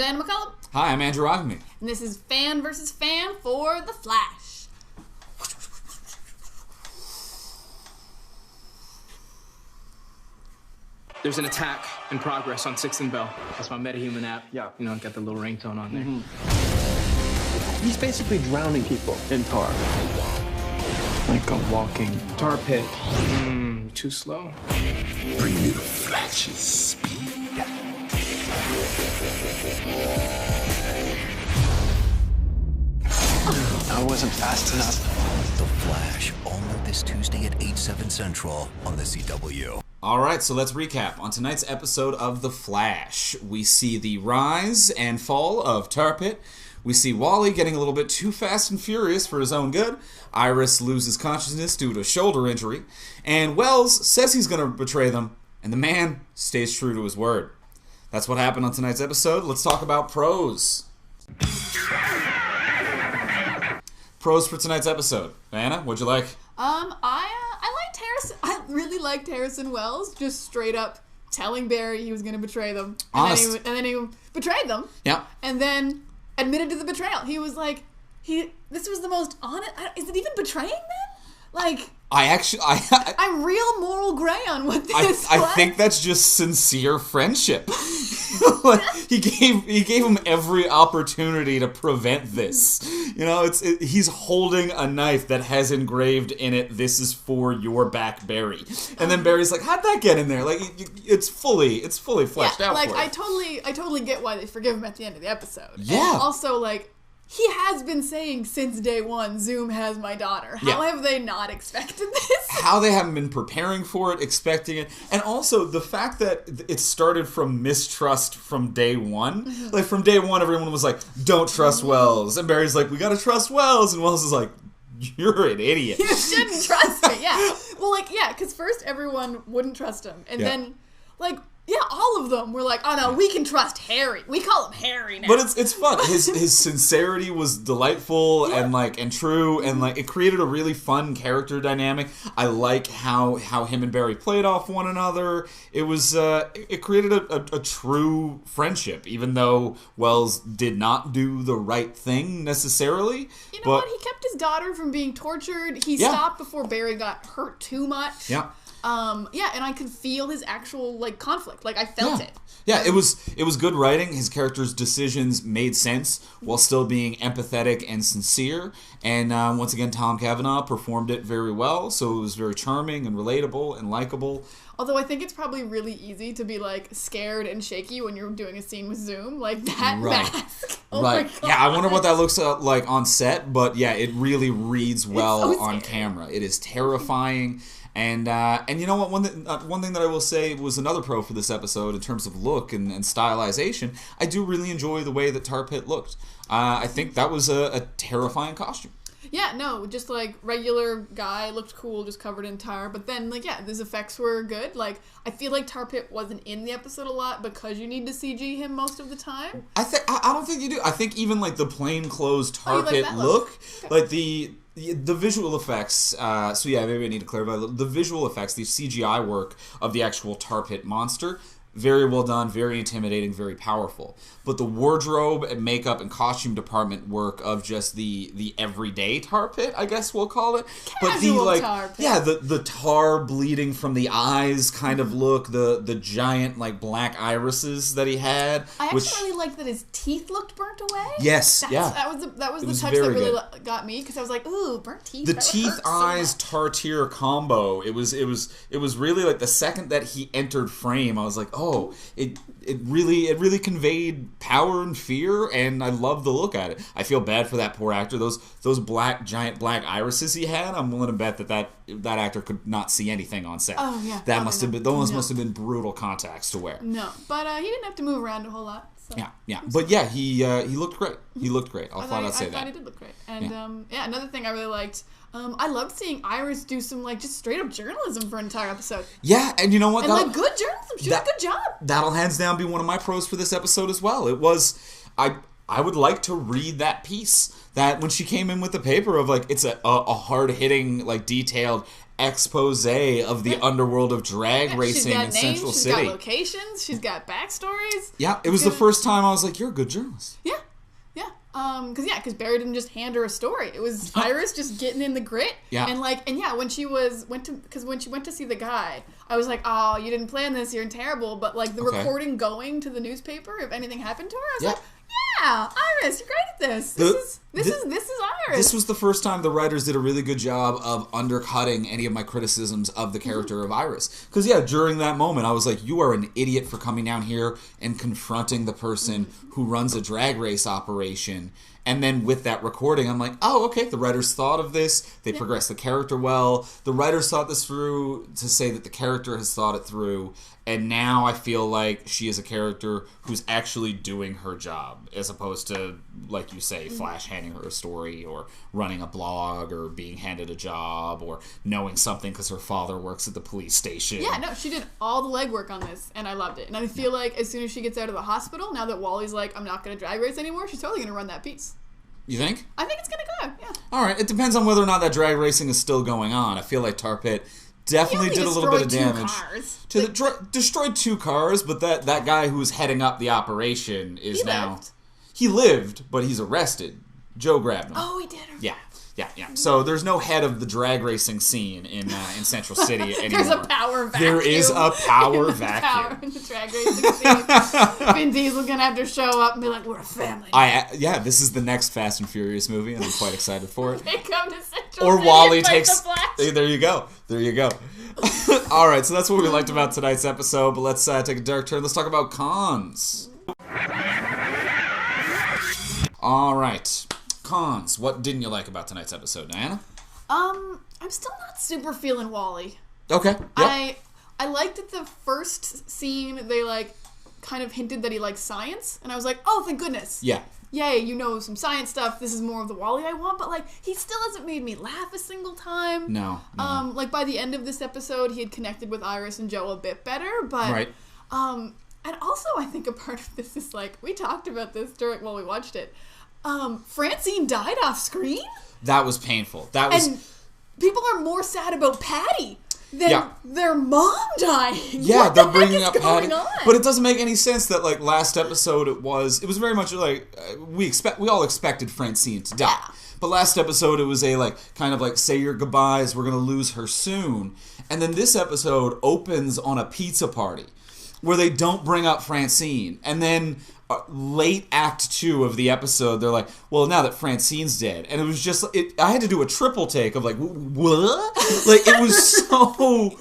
Diana McCullum. Hi, I'm Andrew Ogme. And this is Fan vs. Fan for The Flash. There's an attack in progress on 6th and Bell. That's my MetaHuman app. Yeah. You know, got the little ringtone on there. He's basically drowning people in tar. Like a walking tar pit. Too slow. Bring me the Flash's speed. I wasn't fast enough. The Flash, all new this Tuesday at 8/7 Central on the CW. Alright, so let's recap. On tonight's episode of The Flash, we see the rise and fall of Tar Pit. We see Wally getting a little bit too fast and furious for his own good. Iris loses consciousness due to a shoulder injury. And Wells says he's going to betray them. And the man stays true to his word. That's what happened on tonight's episode. Let's talk about pros. Pros for tonight's episode. Anna, what'd you like? I liked Harrison. I really liked Harrison Wells just straight up telling Barry he was going to betray them. Honest. And then he betrayed them. Yeah. And then admitted to the betrayal. He was like, this was the most honest. Is it even betraying then? Like, I'm real moral gray on what this I think that's just sincere friendship. Like, he gave him every opportunity to prevent this. You know, he's holding a knife that has engraved in it, "This is for your back, Barry." And then Barry's like, "How'd that get in there?" Like, it's fully fleshed out. Like, for it. I totally get why they forgive him at the end of the episode. Yeah. And also, like, he has been saying since day one, Zoom has my daughter. How have they not expected this? How they haven't been preparing for it, expecting it. And also, the fact that it started from mistrust from day one. Mm-hmm. Like, from day one, everyone was like, "Don't trust Wells." And Barry's like, "We gotta trust Wells." And Wells is like, "You're an idiot. You shouldn't trust me." Yeah. Well, like, yeah, because first everyone wouldn't trust him. And then, like, yeah, all of them were like, "Oh no, we can trust Harry. We call him Harry now." But it's fun. His sincerity was delightful and true, and like it created a really fun character dynamic. I like how him and Barry played off one another. It was it created a true friendship, even though Wells did not do the right thing necessarily. You know what? He kept his daughter from being tortured. He stopped before Barry got hurt too much. Yeah. And I could feel his actual, like, conflict. Like, I felt it. Yeah, it was good writing. His character's decisions made sense while still being empathetic and sincere. And once again, Tom Cavanaugh performed it very well, so it was very charming and relatable and likable. Although I think it's probably really easy to be, like, scared and shaky when you're doing a scene with Zoom. Like, that mask. Oh my God. Yeah, I wonder what that looks like on set, but yeah, it really reads well on camera. It is terrifying. And you know what? One thing that I will say was another pro for this episode in terms of look and stylization. I do really enjoy the way that Tar Pit looked. I think that was a terrifying costume. Yeah, no, just like regular guy looked cool, just covered in tar. But then, like, yeah, his effects were good. Like, I feel like Tar Pit wasn't in the episode a lot because you need to CG him most of the time. I don't think you do. I think even like the plainclothes Tar Pit like look, like the visual effects, so yeah, maybe I need to clarify. The visual effects, the CGI work of the actual Tar Pit monster, very well done, very intimidating, very powerful. But the wardrobe and makeup and costume department work of just the everyday Tar Pit, I guess we'll call it. Casual Tar Pit. Yeah, the tar bleeding from the eyes kind of look, the giant like black irises that he had. I actually really liked that his teeth looked burnt away. Yes, That was the touch that really got me, because I was like, ooh, burnt teeth. The teeth eyes tartier combo. It was really like the second that he entered frame, I was like, oh, it really conveyed power and fear, and I love the look at it. I feel bad for that poor actor. Those giant black irises he had, I'm willing to bet that actor could not see anything on set. Oh yeah, that must have been brutal contacts to wear. No, but he didn't have to move around a whole lot. So. Yeah, but yeah, he looked great. He looked great. I thought he did look great. And another thing I really liked. I loved seeing Iris do some, like, just straight up journalism for an entire episode. Yeah, and you know what? And, like, good journalism. She did a good job. That'll hands down be one of my pros for this episode as well. It was, I I would like to read that piece. That when she came in with the paper of like, it's a hard-hitting, like detailed expose of the underworld of drag racing in Central City. She's got locations. She's got backstories. Yeah, it was the first time I was like, you're a good journalist. Yeah. Because Barry didn't just hand her a story. It was Iris just getting in the grit. Yeah. When she went to see the guy, I was like, oh, you didn't plan this. You're terrible. But like the recording going to the newspaper, if anything happened to her, I was like, yeah, Iris, you're great at this. This is Iris. This was the first time the writers did a really good job of undercutting any of my criticisms of the character of Iris. Because, during that moment, I was like, you are an idiot for coming down here and confronting the person who runs a drag race operation. And then with that recording, I'm like, oh, okay, the writers thought of this. They progressed the character well. The writers thought this through to say that the character has thought it through. And now I feel like she is a character who's actually doing her job, as opposed to, like you say, Flash handing her a story or running a blog or being handed a job or knowing something because her father works at the police station. Yeah, no, she did all the legwork on this, and I loved it. And I feel like as soon as she gets out of the hospital, now that Wally's like, I'm not going to drag race anymore, she's totally going to run that piece. You think? I think it's going to go, yeah. All right, it depends on whether or not that drag racing is still going on. I feel like Tar Pit definitely did a little bit of damage. Destroyed 2 cars, but that guy who was heading up the operation is he lived, but he's arrested. Joe grabbed him. Oh, he did. Yeah. So there's no head of the drag racing scene in Central City anymore. There's a power vacuum. There is a power vacuum. Power in the drag racing scene. Vin Diesel's gonna have to show up and be like, "We're a family." This is the next Fast and Furious movie, and I'm quite excited for it. They come to Central or City Wally takes. the Flash. There you go. All right, so that's what we liked about tonight's episode. But let's take a dark turn. Let's talk about cons. All right. Cons. What didn't you like about tonight's episode, Diana? I'm still not super feeling Wally. Okay. Yep. I liked that the first scene they like kind of hinted that he likes science, and I was like, oh, thank goodness. Yeah. Yay, some science stuff. This is more of the Wally I want, but like he still hasn't made me laugh a single time. No. Like by the end of this episode, he had connected with Iris and Joe a bit better, but right. And also I think a part of this is like we talked about this while we watched it. Francine died off screen? That was painful. And people are more sad about Patty than their mom dying. Yeah, what they're the bringing heck up is Patty. going on? But it doesn't make any sense that like last episode it was very much like we all expected Francine to die. Yeah. But last episode it was a like kind of like say your goodbyes, we're going to lose her soon. And then this episode opens on a pizza party where they don't bring up Francine. And then late act 2 of the episode, they're like, well, now that Francine's dead. And it was just, I had to do a triple take of like, what? Like, it was so,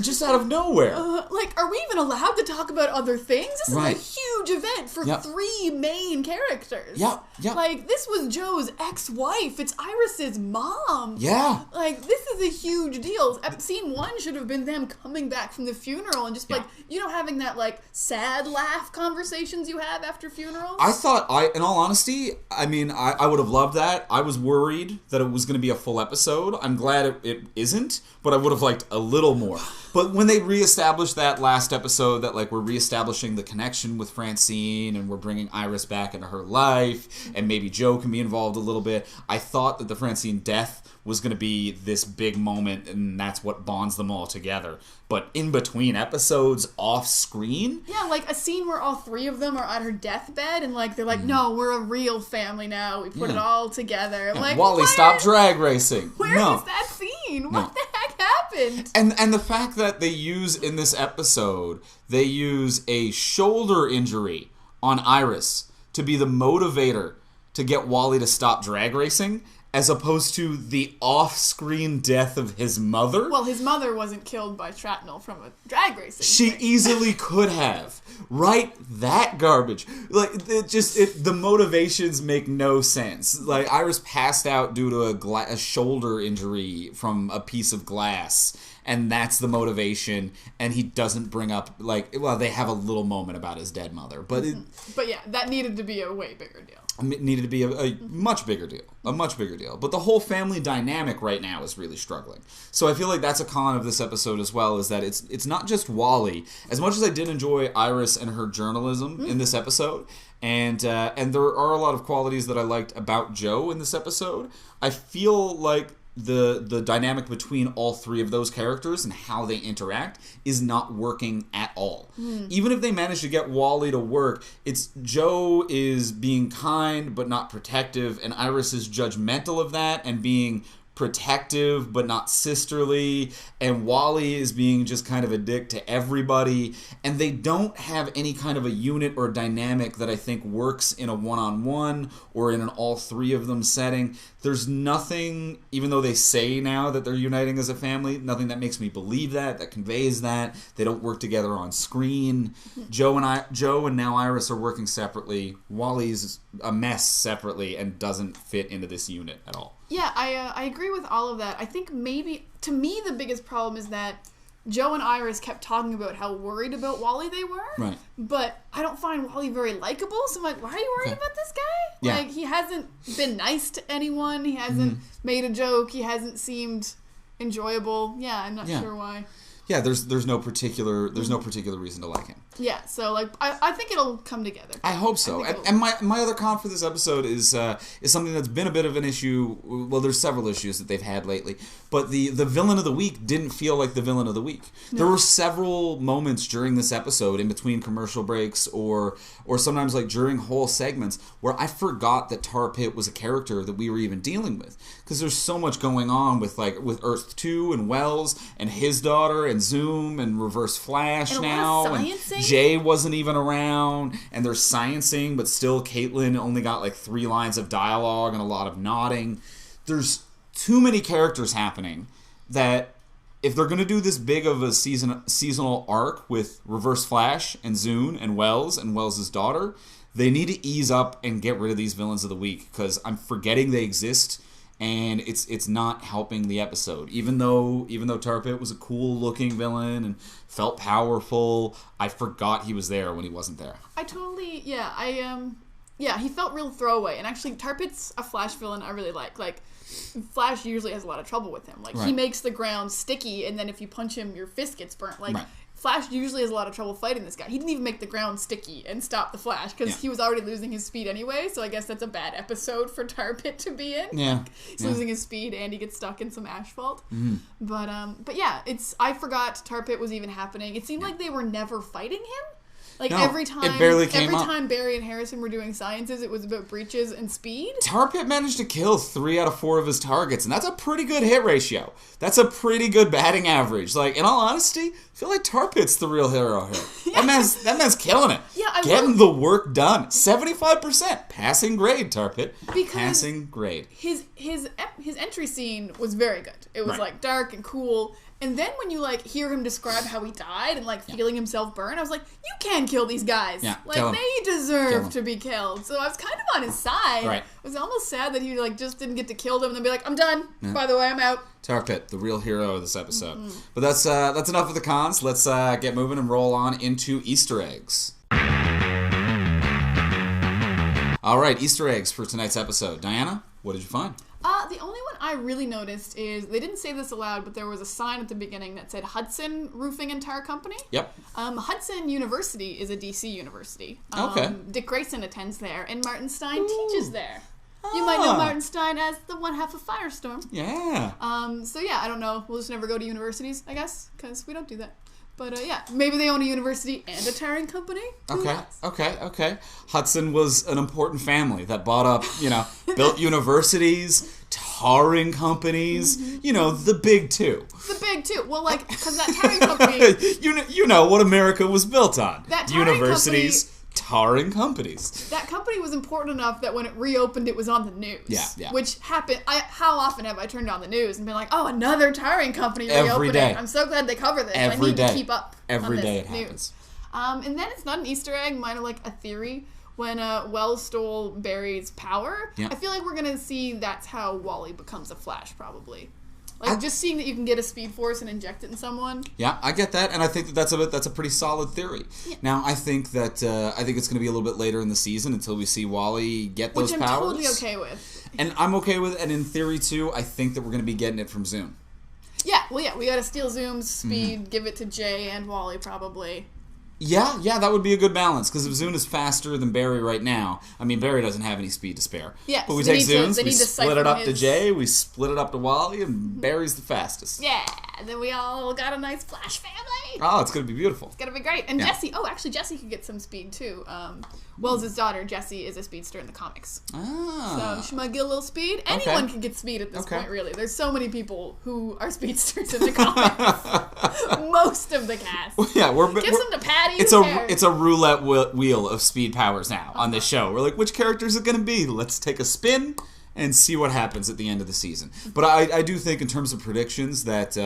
just out of nowhere. Like, are we even allowed to talk about other things? This right. is a huge event for 3 main characters. Yeah. Like, this was Joe's ex-wife. It's Iris's mom. Yeah. Like, this is a huge deal. Scene 1 should have been them coming back from the funeral and just like, having that like sad laugh conversations you have after funerals. I thought, in all honesty, I mean, I would have loved that. I was worried that it was going to be a full episode. I'm glad it isn't, but I would have liked a little more. But when they reestablished that last episode, that like we're reestablishing the connection with Francine and we're bringing Iris back into her life and maybe Joe can be involved a little bit, I thought that the Francine death was going to be this big moment and that's what bonds them all together. But in between episodes off screen? Yeah, like a scene where all 3 of them are at her deathbed and like they're like, no, we're a real family now. We put it all together. Yeah, like, Wally, stop drag racing. Where is that scene? No. What the heck happened? And the fact that they use in this episode, they use a shoulder injury on Iris to be the motivator to get Wally to stop drag racing, as opposed to the off-screen death of his mother. Well, his mother wasn't killed by shrapnel from a drag racing She thing. easily could have. Right? That garbage. Like, the motivations make no sense. Like, Iris passed out due to a shoulder injury from a piece of glass. and that's the motivation, and he doesn't bring up, like, well, they have a little moment about his dead mother, but But yeah, that needed to be a way bigger deal. It needed to be a much bigger deal. A much bigger deal. But the whole family dynamic right now is really struggling. So I feel like that's a con of this episode as well, is that it's not just Wally. As much as I did enjoy Iris and her journalism in this episode, and there are a lot of qualities that I liked about Joe in this episode, I feel like the dynamic between all three of those characters and how they interact is not working at all. Even if they manage to get Wally to work, it's Joe is being kind but not protective, and Iris is judgmental of that and being protective but not sisterly, and Wally is being just kind of a dick to everybody, and they don't have any kind of a unit or dynamic that I think works in a one-on-one or in an all three of them setting. There's nothing, even though they say now that they're uniting as a family, nothing that makes me believe that conveys that. They don't work together on screen. Joe and now Iris are working separately. Wally's a mess separately and doesn't fit into this unit at all. Yeah, I agree with all of that. I think maybe, to me, the biggest problem is that Joe and Iris kept talking about how worried about Wally they were. Right. But I don't find Wally very likable, so I'm like, why are you worried about this guy? Yeah. Like, he hasn't been nice to anyone. He hasn't made a joke. He hasn't seemed enjoyable. Yeah, I'm not sure why. Yeah, there's no particular reason to like him. Yeah, so like I think it'll come together. I hope so. And my other con for this episode is something that's been a bit of an issue. Well, there's several issues that they've had lately, but the villain of the week didn't feel like the villain of the week. No. There were several moments during this episode, in between commercial breaks or sometimes like during whole segments, where I forgot that Tar Pit was a character that we were even dealing with, because there's so much going on with Earth 2 and Wells and his daughter and Zoom and Reverse Flash and now, and Jay wasn't even around, and there's sciencing, but still Caitlin only got like 3 lines of dialogue and a lot of nodding. There's too many characters happening that if they're going to do this big of a seasonal arc with Reverse Flash and Zoom and Wells' daughter, they need to ease up and get rid of these villains of the week, because I'm forgetting they exist. And it's not helping the episode. Even though Tar Pit was a cool looking villain and felt powerful, I forgot he was there when he wasn't there. He felt real throwaway. And actually, Tar Pit's a Flash villain I really like. Like, Flash usually has a lot of trouble with him. Like, he makes the ground sticky, and then if you punch him, your fist gets burnt. Like, Flash usually has a lot of trouble fighting this guy. He didn't even make the ground sticky and stop the Flash, because he was already losing his speed anyway, so I guess that's a bad episode for Tar Pit to be in. Yeah. He's losing his speed and he gets stuck in some asphalt. But yeah, I forgot Tar Pit was even happening. It seemed like they were never fighting him. Like, every time Barry and Harrison were doing sciences, it was about breaches and speed. Tar Pit managed to kill 3 out of 4 of his targets, and that's a pretty good hit ratio. That's a pretty good batting average. Like, in all honesty, I feel like Tar Pit's the real hero here. That man's killing it. Yeah, getting the work done. 75%. Passing grade, Tar Pit. Passing grade. His entry scene was very good. It was like dark and cool. And then when you like hear him describe how he died and like feeling himself burn, I was like, you can kill these guys. Yeah, like they deserve to be killed. So I was kind of on his side. Right. It was almost sad that he like just didn't get to kill them and then be like, I'm done. Yeah. By the way, I'm out. Tar Pit, the real hero of this episode. But that's enough of the cons. Let's get moving and roll on into Easter eggs. All right, Easter eggs for tonight's episode. Diana, what did you find? The only one I really noticed is, they didn't say this aloud, but there was a sign at the beginning that said Hudson Roofing and Tire Company. Yep. Hudson University is a DC university. Okay. Dick Grayson attends there, and Martin Stein teaches there. You might know Martin Stein as the one half of Firestorm. Yeah. So yeah, I don't know. We'll just never go to universities, I guess, because we don't do that. But yeah, maybe they own a university and a tiring company. Okay. Hudson was an important family that bought up, built universities, tarring companies, the big two. The big two. Well, like, because that tarring company... you know what America was built on. That universities, tarring companies. That company was important enough that when it reopened, it was on the news. Yeah. Which happened... How often have I turned on the news and been like, oh, another tiring company reopening. Every day. I'm so glad they cover this. I need to keep up Every on day this it happens. And then it's not an Easter egg, mine are like a theory. When Wells stole Barry's power, I feel like we're going to see that's how Wally becomes a Flash, probably. Like, just seeing that you can get a Speed Force and inject it in someone. Yeah, I get that, and I think that's a pretty solid theory. Yeah. Now, I think it's going to be a little bit later in the season until we see Wally get those powers. Which I'm totally okay with. And I'm okay with it, and in theory, too, I think that we're going to be getting it from Zoom. Yeah, we got to steal Zoom's speed, give it to Jay and Wally, probably. Yeah, that would be a good balance, because if Zune is faster than Barry right now, I mean, Barry doesn't have any speed to spare. Yeah, but we so take Zune's, we split split it up to Jay, we split it up to Wally, and Barry's the fastest. Yeah, then we all got a nice Flash family. Oh, it's going to be beautiful. It's going to be great. And Jessie, actually, Jessie could get some speed, too. Wells' daughter, Jessie, is a speedster in the comics. Ah. So she might get a little speed. Anyone can get speed at this point, really. There's so many people who are speedsters in the comics. Most of the cast. Yeah, Give some to Patty. It's a roulette wheel of speed powers now on this show. We're like, which character is it going to be? Let's take a spin and see what happens at the end of the season. But I do think, in terms of predictions, that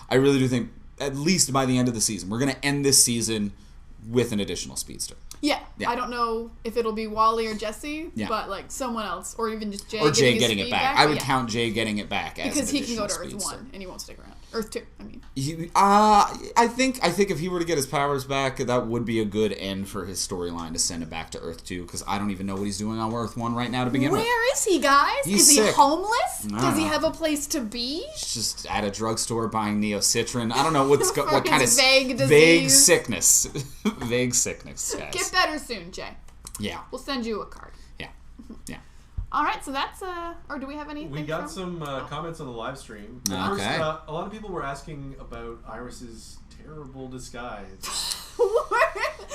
I really do think, at least by the end of the season, we're going to end this season with an additional speedster. Yeah, I don't know if it'll be Wally or Jesse, but like someone else, or even just Jay. Or Jay getting it back. I would count Jay getting it back as because he can go to speedster. Earth 1 and he won't stick around. Earth 2, I mean. I think if he were to get his powers back, that would be a good end for his storyline to send it back to Earth 2, because I don't even know what he's doing on Earth 1 right now to begin with. Where is he, guys? Is he homeless? Does he have a place to be? He's just at a drugstore buying Neocitrin. I don't know what kind of vague sickness. Vague sickness, guys. Get better soon, Jay. Yeah. We'll send you a card. Yeah. All right, so that's or do we have anything? We got some comments on the live stream. Okay. First, a lot of people were asking about Iris's terrible disguise.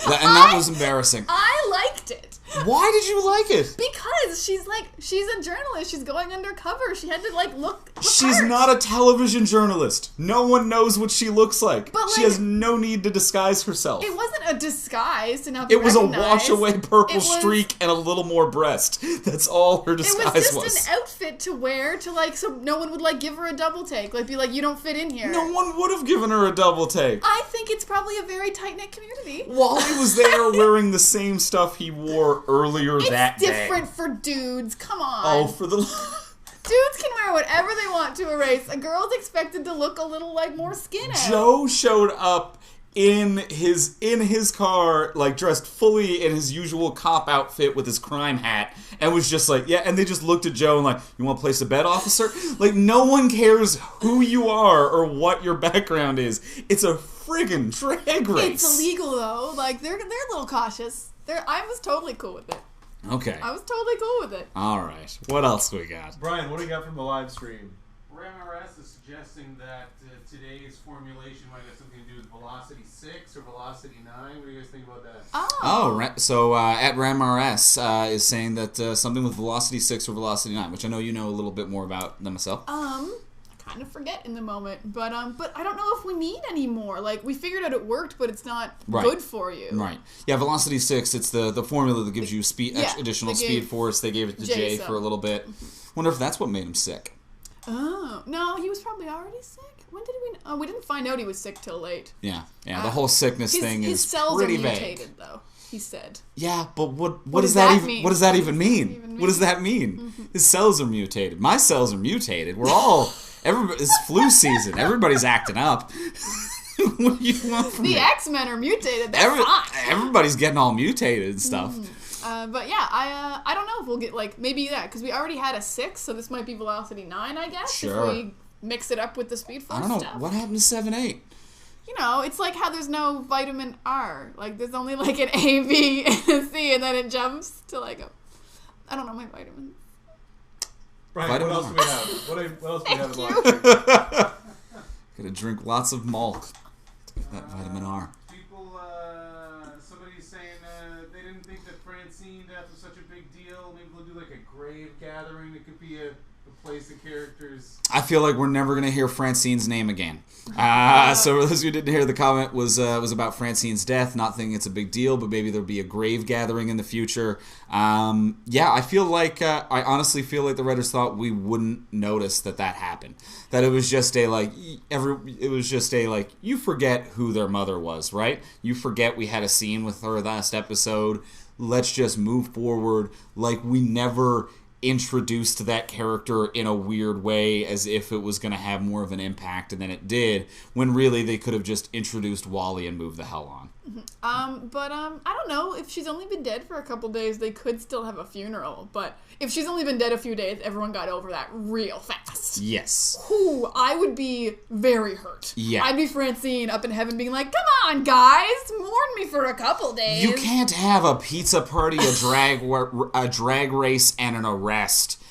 And that was embarrassing. I liked it. Why did you like it? Because she's a journalist. She's going undercover. She had to look She's hurt. not a television journalist. No one knows what she looks like. But, she has no need to disguise herself. It wasn't a disguise to not be It was recognized. a wash-away purple streak and a little more breast. That's all her disguise It was just an outfit to wear to so no one would give her a double take. Be like, you don't fit in here. No one would have given her a double take. I think it's probably a very tight-knit community. Wally was there wearing the same stuff he wore earlier that day. It's different for dudes. Come on. Oh, for the... Dudes can wear whatever they want to a race. A girl's expected to look a little more skin out. Joe showed up in his car, dressed fully in his usual cop outfit with his crime hat, and was just and they just looked at Joe and you want to place a bet, officer? No one cares who you are or what your background is. It's a friggin' drag race. It's illegal though. They're a little cautious. I was totally cool with it. Okay. I was totally cool with it. All right. What else we got? Brian, what do you got from the live stream? RamRS is suggesting that today's formulation might have something to do with Velocity 6 or Velocity 9. What do you guys think about that? So at RamRS is saying that something with Velocity 6 or Velocity 9, which I know you know a little bit more about than myself. Kind of forget in the moment, but I don't know if we need any more. We figured out it worked, but it's not good for you. Right. Yeah, Velocity 6, it's the formula that gives you additional speed force. They gave it to Jay for a little bit. Wonder if that's what made him sick. Oh, no, he was probably already sick. When did we... Oh, we didn't find out he was sick till late. Yeah, the whole sickness thing is his cells pretty are mutated, vague. Though, he said. Yeah, but what does that even mean? What does that even mean? What does that mean? Mm-hmm. His cells are mutated. My cells are mutated. We're all... It's flu season. Everybody's acting up. What do you want from me? The X-Men are mutated. They're fine. Everybody's getting all mutated and stuff. But yeah, I don't know if we'll get maybe because we already had a 6, so this might be Velocity 9, I guess. Sure. If we mix it up with the Speed Force I don't know stuff. what happened to 7-8. It's like how there's no vitamin R. There's only an A, B, and a C, and then it jumps to I don't know my vitamins. Brian, what else do we have? What else do we have in live? Gotta drink lots of milk to get that vitamin R. People, somebody's saying they didn't think that Francine death was such a big deal. Maybe we'll do a grave gathering. It could be a place of characters. I feel like we're never gonna hear Francine's name again. So for those who didn't hear, the comment was about Francine's death. Not thinking it's a big deal, but maybe there'll be a grave gathering in the future. I feel like I honestly feel like the writers thought we wouldn't notice that happened. That it was just you forget who their mother was, right? You forget we had a scene with her last episode. Let's just move forward like we never introduced that character in a weird way as if it was going to have more of an impact than it did, when really they could have just introduced Wally and moved the hell on. But I don't know. If she's only been dead for a couple days, they could still have a funeral. But if she's only been dead a few days, everyone got over that real fast. Yes. Whew, I would be very hurt. Yeah. I'd be Francine up in heaven being like, come on, guys, mourn me for a couple days. You can't have a pizza party, a drag race, and an arrest,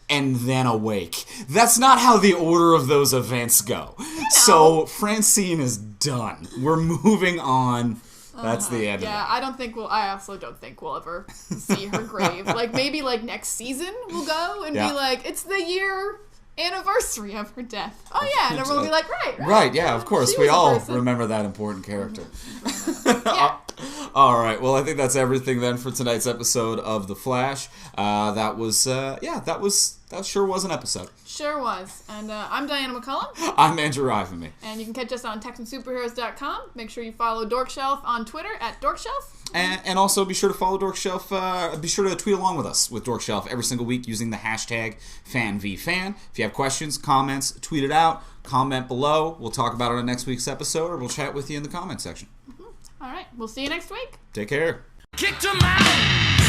and then a wake. That's not how the order of those events go. So Francine is done. We're moving on. That's the end. Yeah, I also don't think we'll ever see her grave. Like, maybe, like, next season we'll go and be like, it's the year anniversary of her death. Oh, yeah, and everyone will be like, right. Right, yeah, of course. We all remember that important character. Yeah. All right, well, I think that's everything then for tonight's episode of The Flash. That sure was an episode. Sure was. And I'm Diana McCullum. I'm Andrew Rivenme. And you can catch us on TexanSuperheroes.com. Make sure you follow Dorkshelf on Twitter @Dorkshelf. And also be sure to follow Dorkshelf. Be sure to tweet along with us with Dorkshelf every single week using the hashtag FanVFan. If you have questions, comments, tweet it out. Comment below. We'll talk about it on next week's episode, or we'll chat with you in the comment section. All right. We'll see you next week. Take care. Kicked him out.